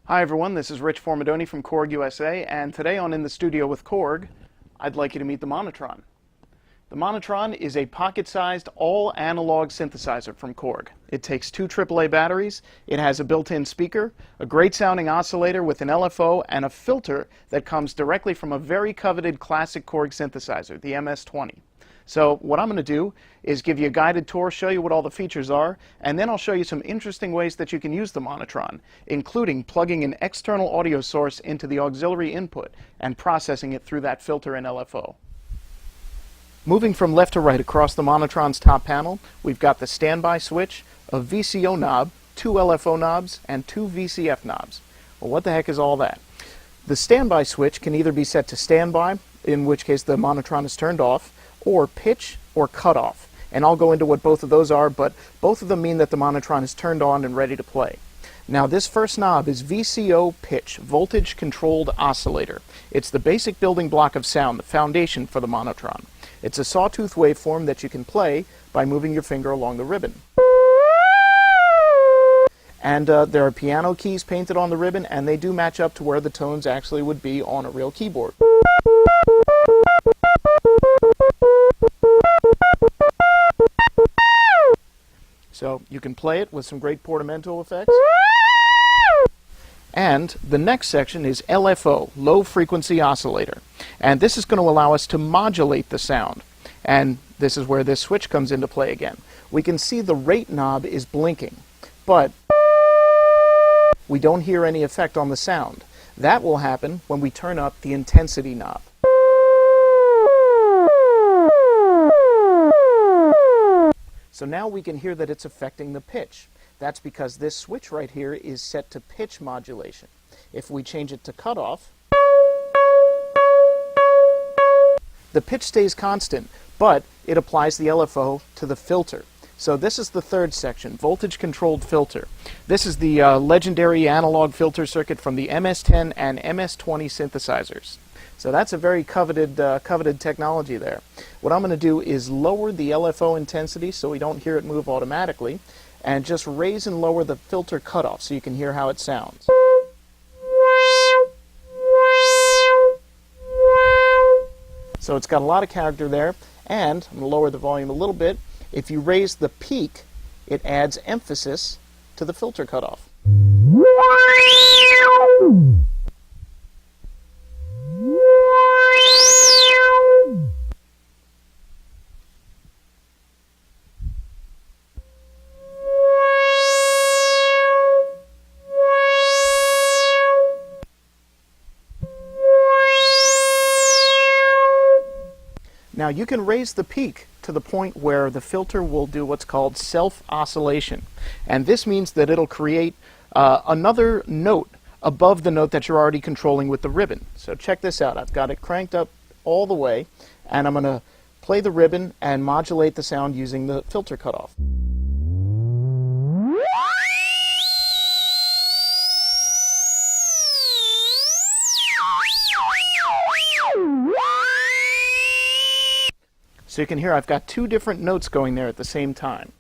Hi everyone, this is Rich Formidoni from Korg USA, and today on In the Studio with Korg, I'd like you to meet the Monotron. The Monotron is a pocket-sized, all-analog synthesizer from Korg. It takes two AAA batteries, it has a built-in speaker, a great-sounding oscillator with an LFO, and a filter that comes directly from a very coveted classic Korg synthesizer, the MS-20. So what I'm going to do is give you a guided tour, show you what all the features are, and then I'll show you some interesting ways that you can use the Monotron, including plugging an external audio source into the auxiliary input and processing it through that filter and LFO. Moving from left to right across the Monotron's top panel, we've got the standby switch, a VCO knob, two LFO knobs, and two VCF knobs. Well, what the heck is all that? The standby switch can either be set to standby, in which case the Monotron is turned off, or pitch or cutoff. And I'll go into what both of those are, but both of them mean that the Monotron is turned on and ready to play. Now this first knob is VCO pitch, voltage controlled oscillator. It's the basic building block of sound, the foundation for the Monotron. It's a sawtooth waveform that you can play by moving your finger along the ribbon. And there are piano keys painted on the ribbon, and they do match up to where the tones actually would be on a real keyboard. So you can play it with some great portamento effects. And the next section is LFO, low frequency oscillator. And this is going to allow us to modulate the sound. And this is where this switch comes into play again. We can see the rate knob is blinking, but we don't hear any effect on the sound. That will happen when we turn up the intensity knob. So now we can hear that it's affecting the pitch. That's because this switch right here is set to pitch modulation. If we change it to cutoff, the pitch stays constant, but it applies the LFO to the filter. So this is the third section, voltage controlled filter. This is the legendary analog filter circuit from the MS-10 and MS-20 synthesizers. So that's a very coveted technology there. What I'm going to do is lower the LFO intensity so we don't hear it move automatically, and just raise and lower the filter cutoff so you can hear how it sounds. So it's got a lot of character there, and I'm going to lower the volume a little bit. If you raise the peak, it adds emphasis to the filter cutoff. Now you can raise the peak to the point where the filter will do what's called self-oscillation. And this means that it'll create another note above the note that you're already controlling with the ribbon. So check this out. I've got it cranked up all the way, and I'm going to play the ribbon and modulate the sound using the filter cutoff. So you can hear I've got two different notes going there at the same time.